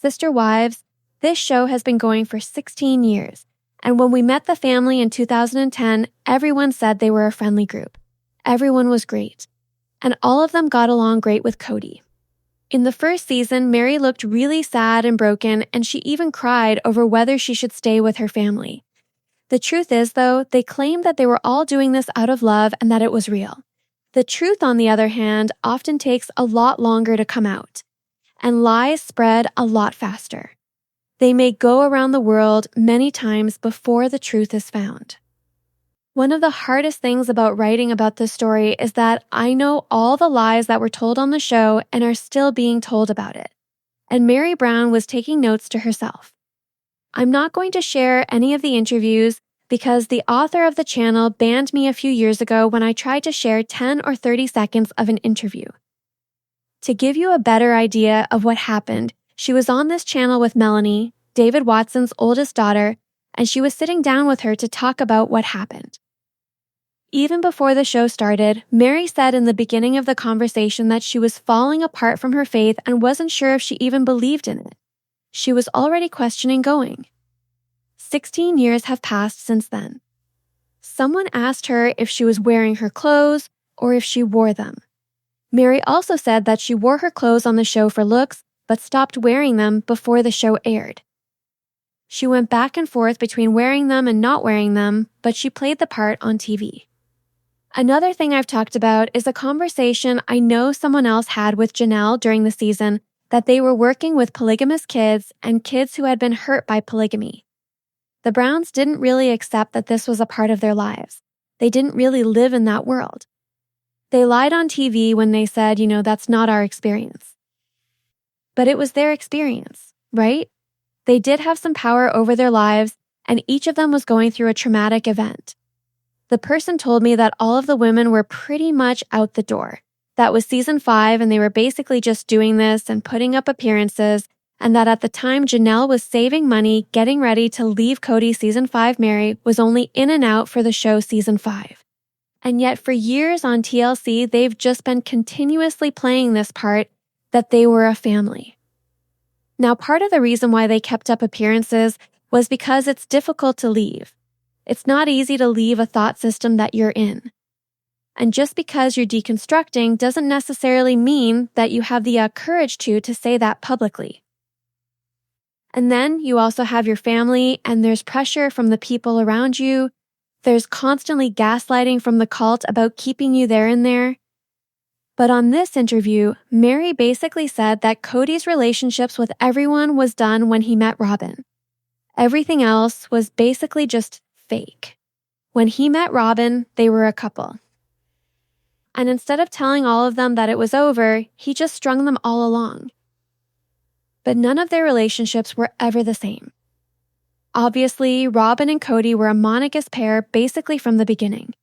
Sister Wives, this show has been going for 16 years, and when we met the family in 2010, everyone said they were a friendly group. Everyone was great, and all of them got along great with Kody. In the first season, Meri looked really sad and broken, and she even cried over whether she should stay with her family. The truth is, though, they claimed that they were all doing this out of love and that it was real. The truth, on the other hand, often takes a lot longer to come out, and lies spread a lot faster. They may go around the world many times before the truth is found. One of the hardest things about writing about this story is that I know all the lies that were told on the show and are still being told about it. And Meri Brown was taking notes to herself. I'm not going to share any of the interviews because the author of the channel banned me a few years ago when I tried to share 10 or 30 seconds of an interview. To give you a better idea of what happened, she was on this channel with Melanie, David Watson's oldest daughter, and she was sitting down with her to talk about what happened. Even before the show started, Meri said in the beginning of the conversation that she was falling apart from her faith and wasn't sure if she even believed in it. She was already questioning going. 16 years have passed since then. Someone asked her if she was wearing her clothes or if she wore them. Meri also said that she wore her clothes on the show for looks, but stopped wearing them before the show aired. She went back and forth between wearing them and not wearing them, but she played the part on TV. Another thing I've talked about is a conversation I know someone else had with Janelle during the season that they were working with polygamous kids and kids who had been hurt by polygamy. The Browns didn't really accept that this was a part of their lives. They didn't really live in that world. They lied on TV when they said, that's not our experience. But it was their experience, right? They did have some power over their lives, and each of them was going through a traumatic event. The person told me that all of the women were pretty much out the door. That was season 5, and they were basically just doing this and putting up appearances, and that at the time Janelle was saving money, getting ready to leave Kody season 5 Meri was only in and out for the show season 5. And yet for years on TLC, they've just been continuously playing this part that they were a family. Now, part of the reason why they kept up appearances was because it's difficult to leave. It's not easy to leave a thought system that you're in. And just because you're deconstructing doesn't necessarily mean that you have the courage to say that publicly. And then you also have your family, and there's pressure from the people around you. There's constantly gaslighting from the cult about keeping you there and there. But on this interview, Meri basically said that Kody's relationships with everyone was done when he met Robin. Everything else was basically just fake. When he met Robin, they were a couple. And instead of telling all of them that it was over, he just strung them all along. But none of their relationships were ever the same. Obviously, Robin and Kody were a monogamous pair basically from the beginning.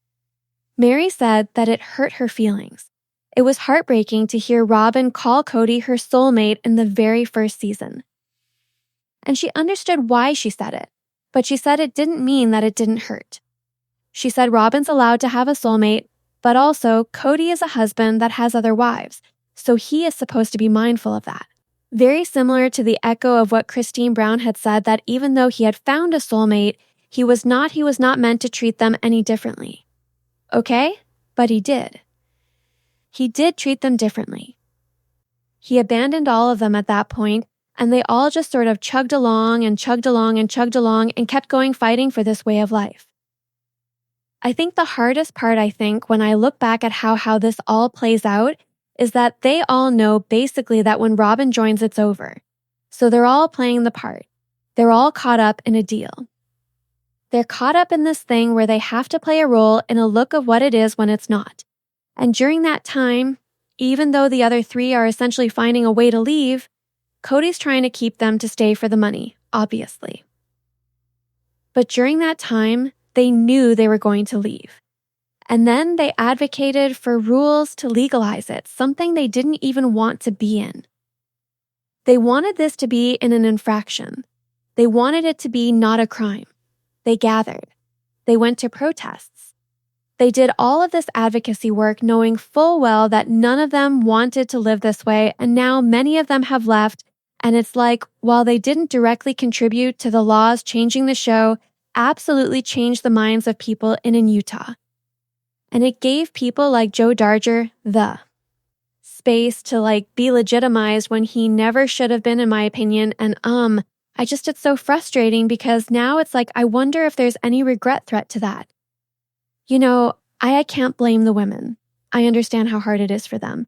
Meri said that it hurt her feelings. It was heartbreaking to hear Robin call Kody her soulmate in the very first season. And she understood why she said it, but she said it didn't mean that it didn't hurt. She said Robin's allowed to have a soulmate, but also Kody is a husband that has other wives, so he is supposed to be mindful of that. Very similar to the echo of what Christine Brown had said, that even though he had found a soulmate, he was not meant to treat them any differently. Okay? But he did. He did treat them differently. He abandoned all of them at that point, and they all just sort of chugged along and chugged along and chugged along and kept going fighting for this way of life. I think the hardest part, when I look back at how this all plays out, is that they all know basically that when Robin joins, it's over. So they're all playing the part. They're all caught up in a deal. They're caught up in this thing where they have to play a role in a look of what it is when it's not. And during that time, even though the other 3 are essentially finding a way to leave, Kody's trying to keep them to stay for the money, obviously. But during that time, they knew they were going to leave. And then they advocated for rules to legalize it, something they didn't even want to be in. They wanted this to be in an infraction. They wanted it to be not a crime. They gathered. They went to protests. They did all of this advocacy work knowing full well that none of them wanted to live this way, and now many of them have left, And it's like, while they didn't directly contribute to the laws changing the show, absolutely changed the minds of people in Utah. And it gave people like Joe Darger the space to be legitimized when he never should have been, in my opinion. And it's so frustrating because now it's like, I wonder if there's any regret threat to that. I can't blame the women. I understand how hard it is for them.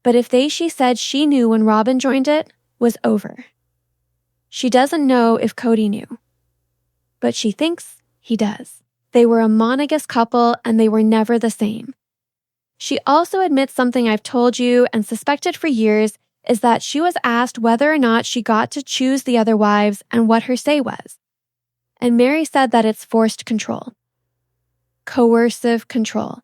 But if she said she knew when Robin joined it was over. She doesn't know if Kody knew, but she thinks he does. They were a monogamous couple and they were never the same. She also admits something I've told you and suspected for years is that she was asked whether or not she got to choose the other wives and what her say was. And Meri said that it's forced control. Coercive control.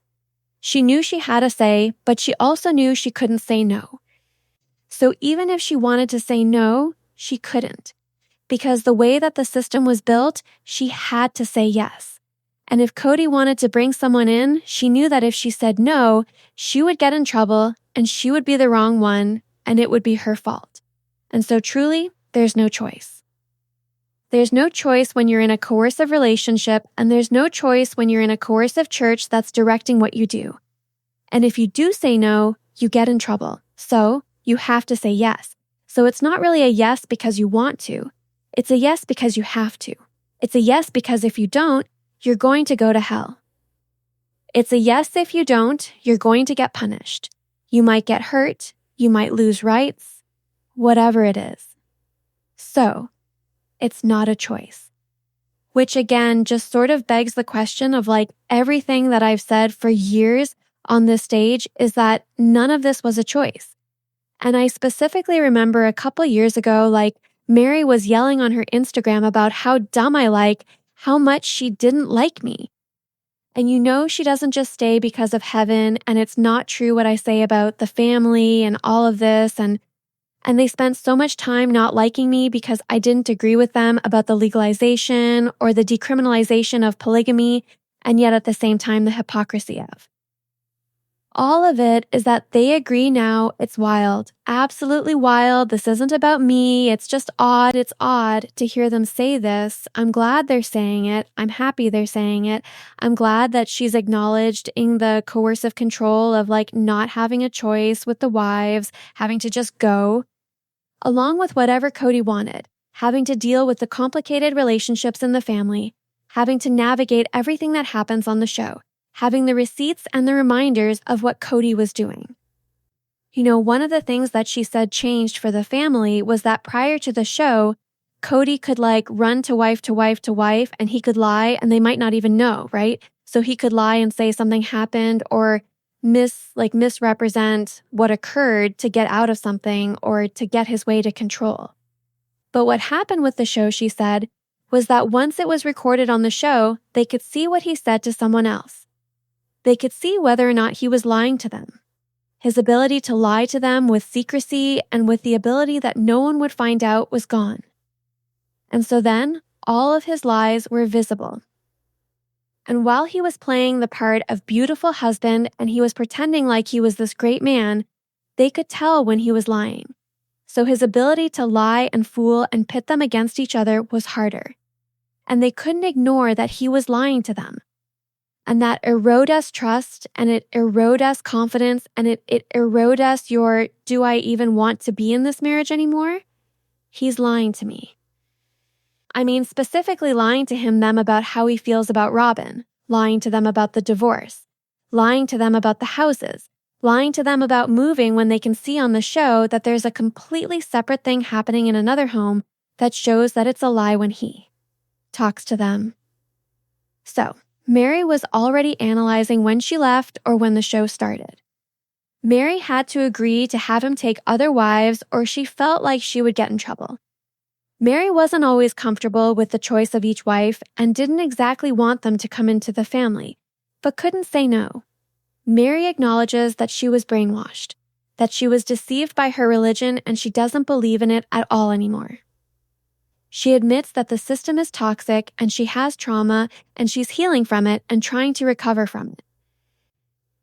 She knew she had a say, but she also knew she couldn't say no. So even if she wanted to say no, she couldn't. Because the way that the system was built, she had to say yes. And if Kody wanted to bring someone in, she knew that if she said no, she would get in trouble and she would be the wrong one and it would be her fault. And so truly, there's no choice. There's no choice when you're in a coercive relationship, and there's no choice when you're in a coercive church that's directing what you do. And if you do say no, you get in trouble. So you have to say yes. So it's not really a yes because you want to. It's a yes because you have to. It's a yes because if you don't, you're going to go to hell. It's a yes if you don't, you're going to get punished. You might get hurt, you might lose rights, whatever it is. So, it's not a choice. Which again, just sort of begs the question of everything that I've said for years on this stage is that none of this was a choice. And I specifically remember a couple years ago, Meri was yelling on her Instagram about how dumb how much she didn't like me. And she doesn't just stay because of heaven, and it's not true what I say about the family and all of this, and they spent so much time not liking me because I didn't agree with them about the legalization or the decriminalization of polygamy, and yet at the same time the hypocrisy of. All of it is that they agree now it's wild, absolutely wild. This isn't about me. It's just odd. It's odd to hear them say this. I'm glad they're saying it. I'm happy they're saying it. I'm glad that she's acknowledged in the coercive control of not having a choice with the wives, having to just go, along with whatever Kody wanted, having to deal with the complicated relationships in the family, having to navigate everything that happens on the show, having the receipts and the reminders of what Kody was doing. One of the things that she said changed for the family was that prior to the show, Kody could run to wife to wife to wife, and he could lie and they might not even know, right? So he could lie and say something happened or misrepresent what occurred to get out of something or to get his way to control. But what happened with the show, she said, was that once it was recorded on the show, they could see what he said to someone else. They could see whether or not he was lying to them. His ability to lie to them with secrecy and with the ability that no one would find out was gone. And so then, all of his lies were visible. And while he was playing the part of beautiful husband and he was pretending like he was this great man, they could tell when he was lying. So his ability to lie and fool and pit them against each other was harder. And they couldn't ignore that he was lying to them. And that erode us trust, and it erode us confidence, and it erode us your, do I even want to be in this marriage anymore? He's lying to me. I mean, specifically lying to them about how he feels about Robin, lying to them about the divorce, lying to them about the houses, lying to them about moving when they can see on the show that there's a completely separate thing happening in another home that shows that it's a lie when he talks to them. So, Meri was already analyzing when she left or when the show started. Meri had to agree to have him take other wives or she felt like she would get in trouble. Meri wasn't always comfortable with the choice of each wife and didn't exactly want them to come into the family, but couldn't say no. Meri acknowledges that she was brainwashed, that she was deceived by her religion and she doesn't believe in it at all anymore. She admits that the system is toxic and she has trauma and she's healing from it and trying to recover from it.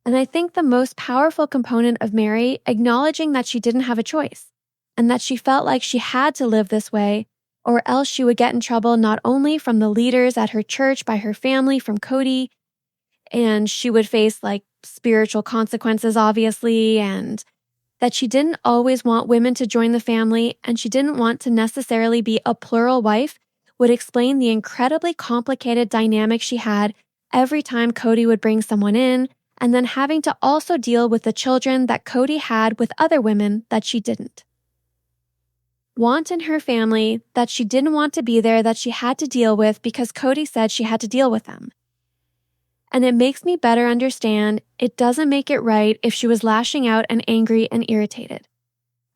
And I think the most powerful component of Meri acknowledging that she didn't have a choice, and that she felt like she had to live this way, or else she would get in trouble not only from the leaders at her church, by her family, from Kody, and she would face like spiritual consequences, obviously, and that she didn't always want women to join the family and she didn't want to necessarily be a plural wife, would explain the incredibly complicated dynamic she had every time Kody would bring someone in, and then having to also deal with the children that Kody had with other women that she didn't. Want in her family that she didn't want to be there, that she had to deal with because Kody said she had to deal with them. And it makes me better understand it doesn't make it right if she was lashing out and angry and irritated.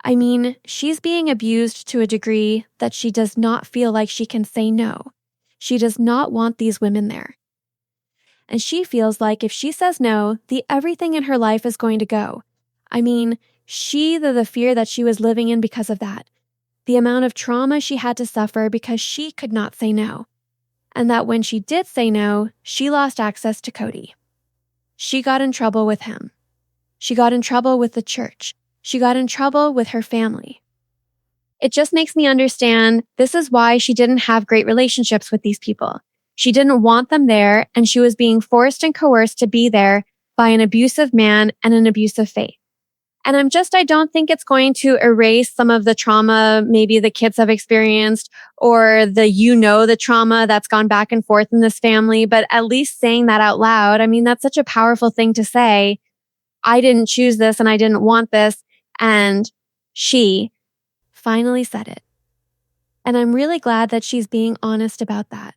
I mean, she's being abused to a degree that she does not feel like she can say no. She does not want these women there. And she feels like if she says no, everything in her life is going to go. I mean, the fear that she was living in because of that. The amount of trauma she had to suffer because she could not say no. And that when she did say no, she lost access to Kody. She got in trouble with him. She got in trouble with the church. She got in trouble with her family. It just makes me understand this is why she didn't have great relationships with these people. She didn't want them there, and she was being forced and coerced to be there by an abusive man and an abusive faith. And I don't think it's going to erase some of the trauma maybe the kids have experienced or the trauma that's gone back and forth in this family, but at least saying that out loud, I mean, that's such a powerful thing to say. I didn't choose this and I didn't want this. And she finally said it. And I'm really glad that she's being honest about that.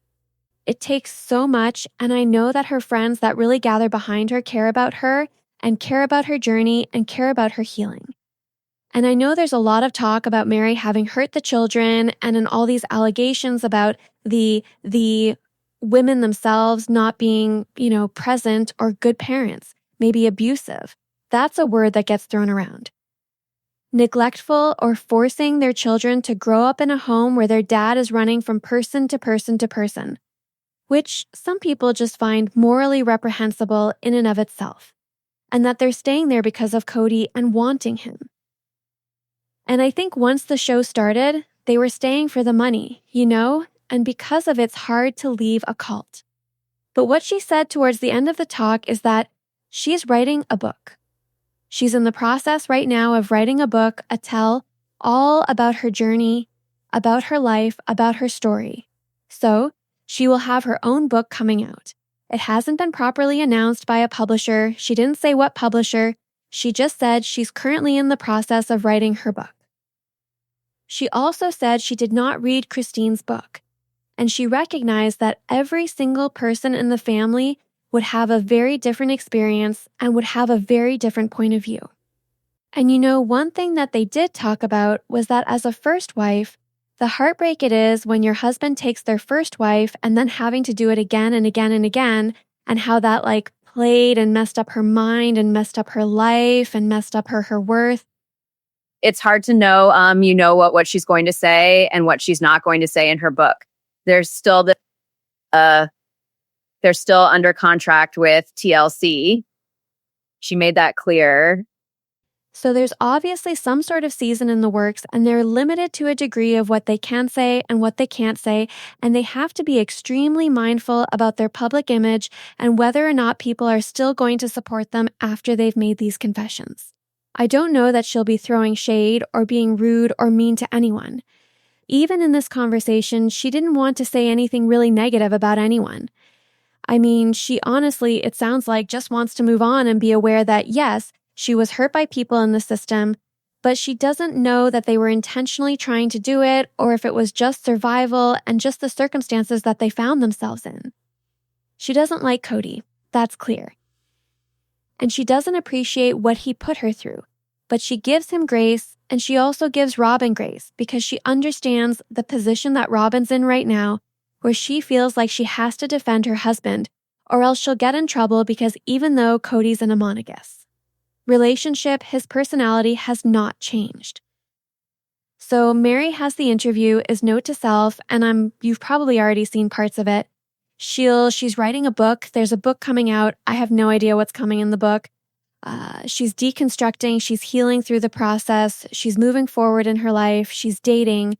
It takes so much, and I know that her friends that really gather behind her care about her and care about her journey and care about her healing. And I know there's a lot of talk about Meri having hurt the children and in all these allegations about the women themselves not being, present or good parents, maybe abusive. That's a word that gets thrown around. Neglectful or forcing their children to grow up in a home where their dad is running from person to person to person, which some people just find morally reprehensible in and of itself, and that they're staying there because of Kody and wanting him. And I think once the show started, they were staying for the money, and because of it's hard to leave a cult. But what she said towards the end of the talk is that she's writing a book. She's in the process right now of writing a book, a tell, all about her journey, about her life, about her story. So she will have her own book coming out. It hasn't been properly announced by a publisher. She didn't say what publisher. She just said she's currently in the process of writing her book. She also said she did not read Christine's book, and she recognized that every single person in the family would have a very different experience and would have a very different point of view. And one thing that they did talk about was that as a first wife, the heartbreak it is when your husband takes their first wife and then having to do it again and again and again, and how that played and messed up her mind and messed up her life and messed up her worth. It's hard to know, what she's going to say and what she's not going to say in her book. There's still they're still under contract with TLC. She made that clear. So there's obviously some sort of season in the works, and they're limited to a degree of what they can say and what they can't say, and they have to be extremely mindful about their public image and whether or not people are still going to support them after they've made these confessions. I don't know that she'll be throwing shade or being rude or mean to anyone. Even in this conversation, she didn't want to say anything really negative about anyone. I mean, she honestly, it sounds like, just wants to move on and be aware that, yes, she was hurt by people in the system, but she doesn't know that they were intentionally trying to do it or if it was just survival and just the circumstances that they found themselves in. She doesn't like Kody, that's clear. And she doesn't appreciate what he put her through, but she gives him grace, and she also gives Robin grace because she understands the position that Robin's in right now, where she feels like she has to defend her husband, or else she'll get in trouble because even though Kody's in a monogamous relationship, his personality has not changed. So Meri has the interview, is note to self, and you've probably already seen parts of it. She's writing a book. There's a book coming out. I have no idea what's coming in the book. She's deconstructing, she's healing through the process, she's moving forward in her life, she's dating.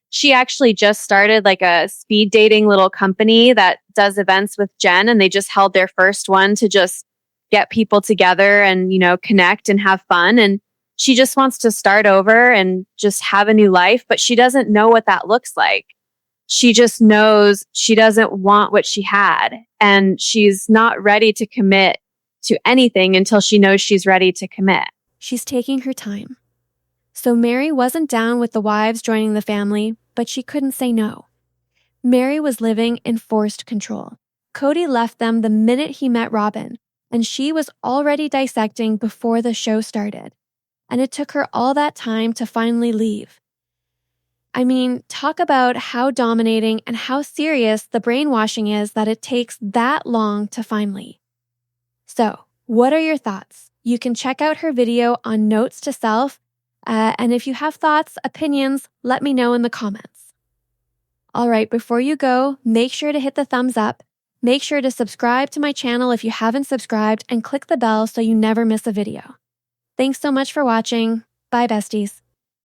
She actually just started like a speed dating little company that does events with Jen, and they just held their first one to just get people together and, connect and have fun. And she just wants to start over and just have a new life, but she doesn't know what that looks like. She just knows she doesn't want what she had, and she's not ready to commit to anything until she knows she's ready to commit. She's taking her time. So Meri wasn't down with the wives joining the family, but she couldn't say no. Meri was living in forced control. Kody left them the minute he met Robin, and she was already dissecting before the show started. And it took her all that time to finally leave. I mean, talk about how dominating and how serious the brainwashing is that it takes that long to finally. So, what are your thoughts? You can check out her video on Notes to Self, and if you have thoughts, opinions, let me know in the comments. All right, before you go, make sure to hit the thumbs up. Make sure to subscribe to my channel if you haven't subscribed, and click the bell so you never miss a video. Thanks so much for watching. Bye, besties.